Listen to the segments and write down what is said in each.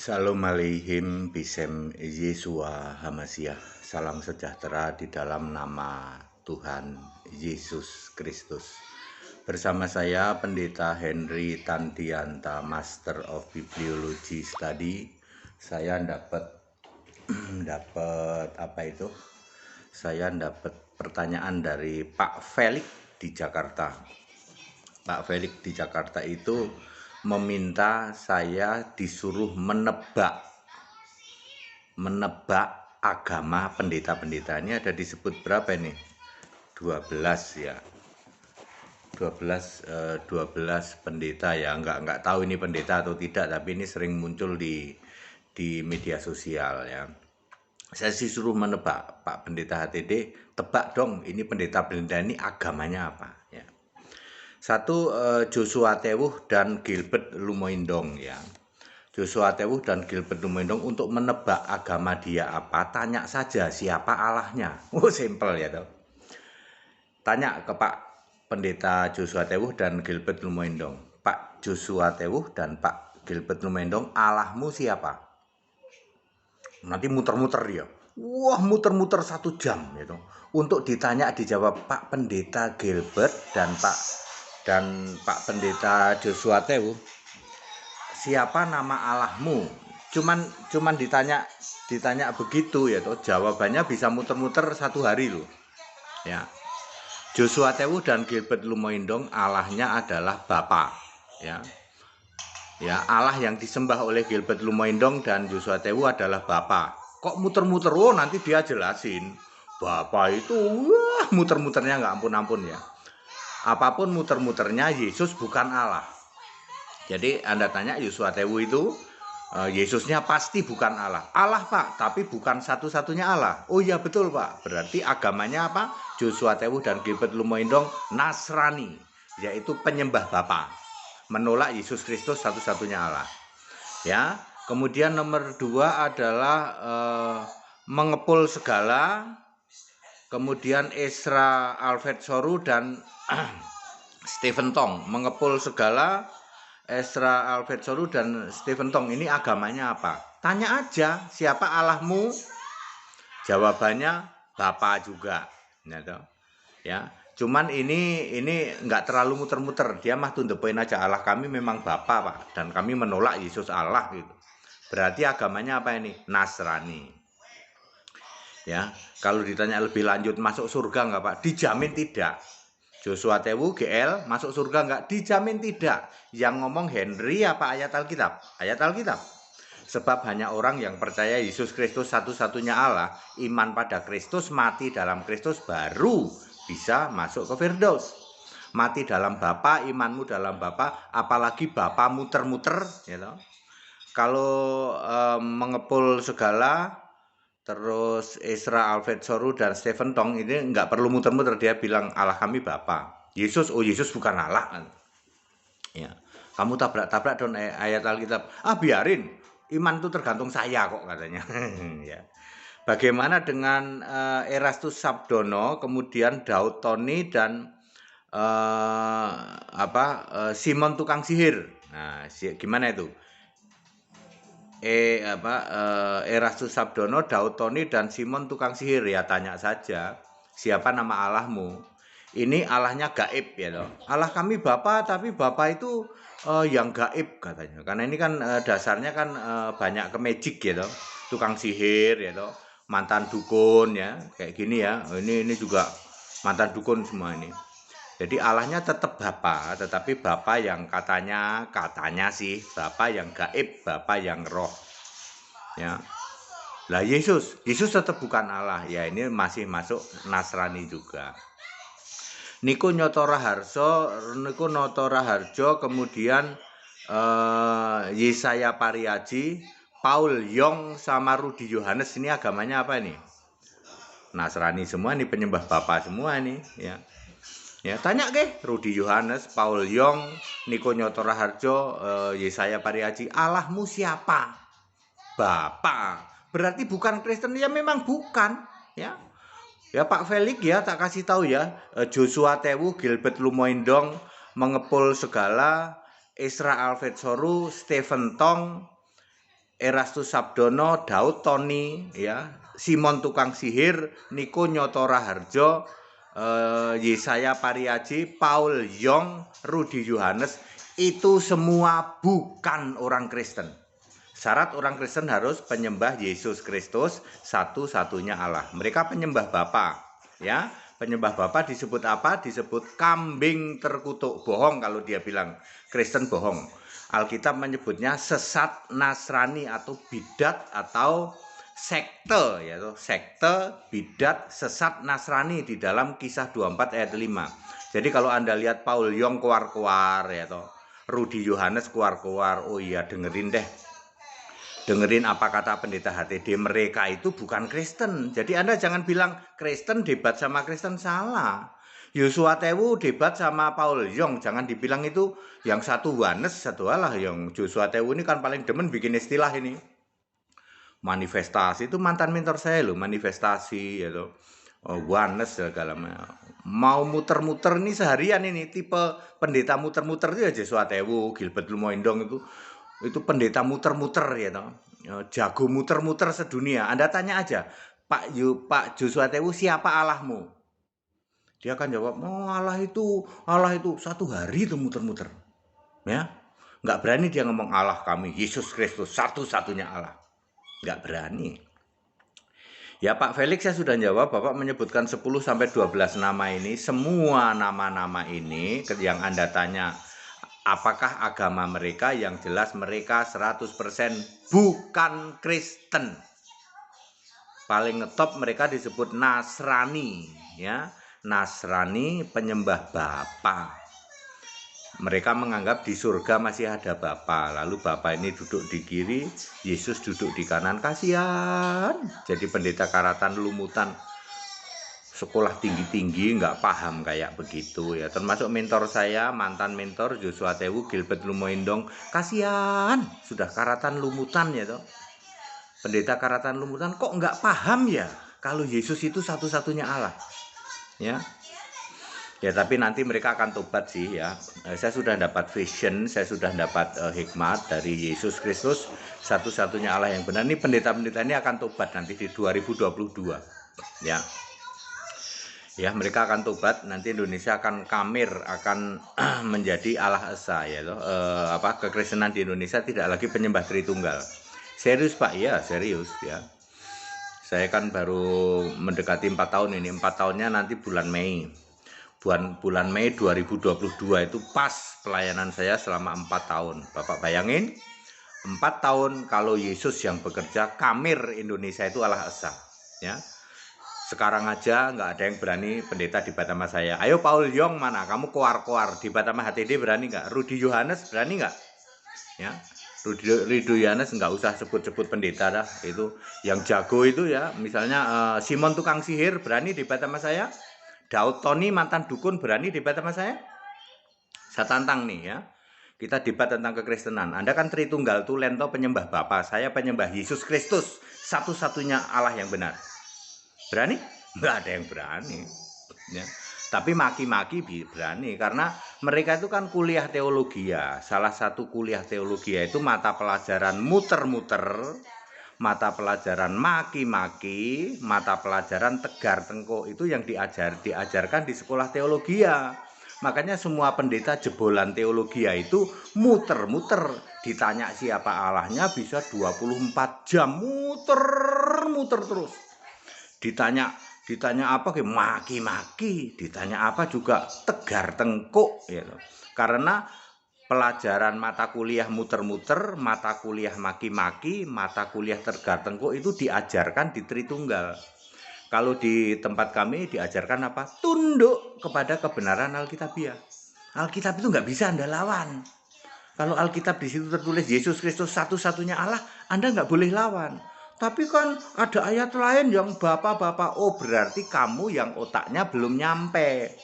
Shalom aleihim bisem Yesua Hamasiah. Salam sejahtera di dalam nama Tuhan Yesus Kristus. Bersama saya Pendeta Henry Tandianta, Master of Bibliology Study. Saya dapat pertanyaan dari Pak Felix di Jakarta. Pak Felix di Jakarta itu meminta saya disuruh menebak agama pendeta-pendeta. Ini ada disebut berapa ini? 12 ya. 12 pendeta ya. Enggak tahu ini pendeta atau tidak, tapi ini sering muncul di media sosial ya. Saya disuruh menebak, Pak Pendeta HTD, tebak dong ini pendeta-pendeta ini agamanya apa ya. Satu, Joshua Tewuh dan Gilbert Lumoindong ya. Joshua Tewuh dan Gilbert Lumoindong, untuk menebak agama dia apa, tanya saja siapa Allahnya. Simple ya toh. Tanya ke Pak Pendeta Joshua Tewuh dan Gilbert Lumoindong. Pak Joshua Tewuh dan Pak Gilbert Lumoindong, Allahmu siapa? Nanti muter-muter dia. Wah, muter-muter 1 jam gitu. Untuk ditanya dijawab Pak Pendeta Gilbert dan Pak Pendeta Joshua Tewuh, siapa nama Allahmu? Cuman ditanya begitu ya toh, jawabannya bisa muter-muter 1 hari loh. Ya. Joshua Tewuh dan Gilbert Lumoindong, Allahnya adalah Bapa ya. Ya, Allah yang disembah oleh Gilbert Lumoindong dan Joshua Tewuh adalah Bapa. Kok muter-muter? Oh, nanti dia jelasin. Bapa itu wah, muter-muternya nggak ampun-ampun ya. Apapun muter-muternya, Yesus bukan Allah. Jadi Anda tanya Joshua Tewuh itu, Yesusnya pasti bukan Allah. Allah Pak, tapi bukan satu-satunya Allah. Oh iya betul Pak. Berarti agamanya apa? Joshua Tewuh dan Gilbert Lumoindong Nasrani, yaitu penyembah Bapa, menolak Yesus Kristus satu-satunya Allah. Ya. Kemudian nomor 2 adalah mengepul segala. Kemudian Ezra Alfred Soru dan Stephen Tong, mengepul segala. Ezra Alfred Soru dan Stephen Tong, ini agamanya apa? Tanya aja siapa Allahmu, jawabannya Bapa juga. Ya, cuman ini nggak terlalu muter-muter, dia mah to the point aja. Allah kami memang Bapa Pak, dan kami menolak Yesus Allah gitu. Berarti agamanya apa ini? Nasrani. Ya, kalau ditanya lebih lanjut masuk surga nggak Pak? Dijamin tidak. Joshua Tewuh GL masuk surga nggak? Dijamin tidak. Yang ngomong Henry apa ayat Alkitab? Ayat Alkitab. Sebab hanya orang yang percaya Yesus Kristus satu-satunya Allah, iman pada Kristus, mati dalam Kristus, baru bisa masuk ke Firdaus. Mati dalam Bapa, imanmu dalam Bapa, apalagi Bapa muter-muter gitu. Kalau mengepul segala, terus Ezra Alfred Soru dan Stephen Tong, ini nggak perlu muter-muter, dia bilang Allah kami Bapa. Yesus bukan Allah. Ya, kamu tabrak-tabrak dong ayat Alkitab. Biarin, iman itu tergantung saya kok katanya. Ya. Bagaimana dengan Erastus Sabdono, kemudian Daud Tony dan Simon tukang sihir. Nah, gimana itu? Erastus Sabdono, Daud Tony dan Simon tukang sihir, ya tanya saja siapa nama Allahmu. Ini Allahnya gaib ya loh. Allah kami Bapa, tapi Bapa itu yang gaib katanya. Karena ini kan dasarnya kan banyak ke magic ya loh. Tukang sihir ya loh, mantan dukun ya, kayak gini ya. Ini juga mantan dukun semua ini. Jadi Allahnya tetap Bapa, tetapi Bapa yang katanya sih Bapa yang gaib, Bapa yang roh. Ya. Lah Yesus tetap bukan Allah. Ya, ini masih masuk Nasrani juga. Niku Notora Harjo, kemudian Yesaya Pariaji, Paul Yong sama Rudi Yohanes, ini agamanya apa ini? Nasrani semua, ini penyembah Bapa semua ini ya. Ya, tanya ke Rudi Yohanes, Paul Yong, Niko Notora Harjo, Yesaya Pariaji, Allahmu siapa? Bapa. Berarti bukan Kristen, ya memang bukan ya. Ya Pak Felix ya, tak kasih tahu ya, Joshua Tewuh, Gilbert Lumoindong, mengepul segala, Ezra Alfred Soru, Stephen Tong, Erastus Sabdono, Daud Tony, ya, Simon tukang sihir, Niko Nyotora Harjo, Yesaya Pariaji, Paul Yong, Rudi Yohanes, itu semua bukan orang Kristen. Syarat orang Kristen harus penyembah Yesus Kristus, satu-satunya Allah. Mereka penyembah Bapa, ya. Penyembah Bapa disebut apa? Disebut kambing terkutuk, bohong kalau dia bilang Kristen bohong. Alkitab menyebutnya sesat Nasrani atau bidat atau sekte, yaitu sekte, bidat, sesat Nasrani di dalam Kisah 24 ayat 5. Jadi kalau Anda lihat Paul Yong keluar-keluar, ya toh, Rudi Yohanes keluar-keluar, oh iya dengerin deh. Dengerin apa kata pendeta HTD, mereka itu bukan Kristen. Jadi Anda jangan bilang Kristen debat sama Kristen, salah. Yosua Tewu debat sama Paul Yong, jangan dibilang itu yang satu Wanes, satu Allah. Yang Joshua Tewu ini kan paling demen bikin istilah ini. Manifestasi, itu mantan mentor saya loh, manifestasi ya loh. Wanes segala macam. Mau muter-muter nih seharian ini, tipe pendeta muter-muter itu ya Joshua Tewu, Gilbert Lumoindong itu pendeta muter-muter ya toh. Jago muter-muter sedunia. Anda tanya aja, Pak Joshua Tewu, siapa Allahmu? Dia akan jawab, oh Allah itu satu hari itu muter-muter. Ya. Nggak berani dia ngomong Allah kami, Yesus Kristus, satu-satunya Allah. Nggak berani. Ya Pak Felix, saya sudah jawab. Bapak menyebutkan 10-12 nama ini. Semua nama-nama ini yang Anda tanya, apakah agama mereka, yang jelas mereka 100% bukan Kristen. Paling ngetop mereka disebut Nasrani, ya. Nasrani penyembah Bapa. Mereka menganggap di surga masih ada Bapa, lalu Bapa ini duduk di kiri, Yesus duduk di kanan. Kasihan. Jadi pendeta karatan lumutan, sekolah tinggi-tinggi nggak paham kayak begitu ya. Termasuk mentor saya, mantan mentor Joshua Tewu, Gilbert Lumoindong, kasihan, sudah karatan lumutan ya toh. Pendeta karatan lumutan kok nggak paham ya kalau Yesus itu satu-satunya Allah. Ya. Ya tapi nanti mereka akan tobat sih ya. Saya sudah dapat vision, saya sudah dapat hikmat dari Yesus Kristus, satu-satunya Allah yang benar. Ini pendeta-pendeta ini akan tobat nanti di 2022. Ya. Ya, mereka akan tobat, nanti Indonesia akan kamir, akan menjadi Allah Esa ya toh. Kekristenan di Indonesia tidak lagi penyembah Tritunggal. Serius Pak, ya serius ya. Saya kan baru mendekati 4 tahun ini, 4 tahunnya nanti bulan Mei. Bulan Mei 2022 itu pas pelayanan saya selama 4 tahun. Bapak bayangin, 4 tahun kalau Yesus yang bekerja, kamir Indonesia itu Allah Esa. Ya. Sekarang aja nggak ada yang berani pendeta debat sama saya. Ayo Paul Yong mana? Kamu keluar-keluar debat sama HTD, berani nggak? Rudi Yohanes berani nggak? Ya. Rudi Yohanes nggak usah sebut-sebut pendeta dah. Itu yang jago itu ya. Misalnya Simon tukang sihir berani debat sama saya. Daud Tony mantan dukun berani debat sama saya? Saya tantang nih ya. Kita debat tentang kekristenan. Anda kan Tritunggal tuh lento penyembah Bapa, saya penyembah Yesus Kristus, satu-satunya Allah yang benar. Berani? Nggak ada yang berani. Ya. Tapi maki-maki berani karena mereka itu kan kuliah teologi ya. Salah satu kuliah teologi itu mata pelajaran muter-muter, mata pelajaran maki-maki, mata pelajaran tegar tengkuk, itu yang diajarkan di sekolah teologi ya. Makanya semua pendeta jebolan teologi itu muter-muter, ditanya siapa Allahnya bisa 24 jam muter-muter terus. Ditanya apa ke maki-maki, ditanya apa juga tegar tengkuk gitu. Karena pelajaran mata kuliah muter-muter, mata kuliah maki-maki, mata kuliah tegar tengkuk itu diajarkan di Tritunggal. Kalau di tempat kami diajarkan apa? Tunduk kepada kebenaran Alkitabiah. Alkitab itu nggak bisa Anda lawan. Kalau Alkitab di situ tertulis Yesus Kristus satu-satunya Allah, Anda nggak boleh lawan. Tapi kan ada ayat lain yang bapak-bapak, oh berarti kamu yang otaknya belum nyampe.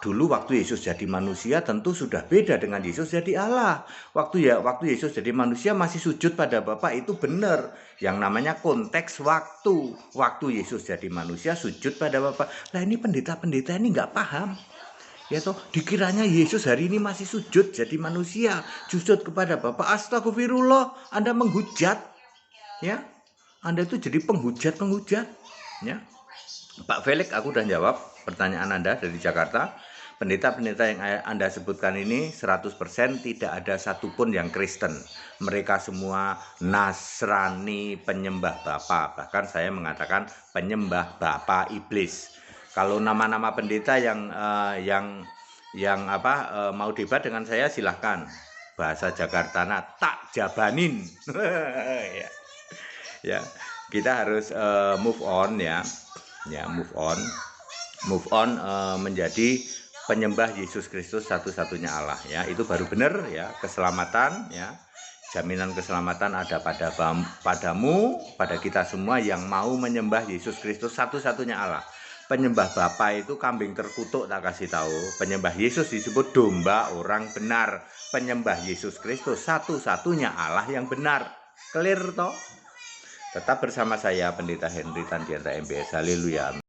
Dulu waktu Yesus jadi manusia tentu sudah beda dengan Yesus jadi Allah. Waktu Yesus jadi manusia masih sujud pada Bapa, itu benar. Yang namanya konteks waktu. Waktu Yesus jadi manusia sujud pada Bapa. Nah ini pendeta-pendeta ini nggak paham. Ya toh, dikiranya Yesus hari ini masih sujud jadi manusia, sujud kepada Bapa. Astagfirullah, Anda menghujat, ya. Anda itu jadi penghujat, ya. Pak Felix, aku udah jawab pertanyaan Anda dari Jakarta. Pendeta-pendeta yang Anda sebutkan ini 100% tidak ada satupun yang Kristen. Mereka semua Nasrani, penyembah Bapa. Bahkan saya mengatakan penyembah Bapa iblis. Kalau nama-nama pendeta yang mau debat dengan saya, silahkan. Bahasa Jakartana tak jabanin. Ya. Ya, kita harus move on, ya. Ya, move on menjadi penyembah Yesus Kristus satu-satunya Allah, ya. Itu baru benar, ya. Keselamatan, ya, jaminan keselamatan ada padamu, pada kita semua yang mau menyembah Yesus Kristus satu-satunya Allah. Penyembah Bapa itu kambing terkutuk, tak kasih tahu. Penyembah Yesus disebut domba orang benar. Penyembah Yesus Kristus satu-satunya Allah yang benar. Clear toh? Tetap bersama saya, Pendeta Henry Tandianta MBS. Haleluya.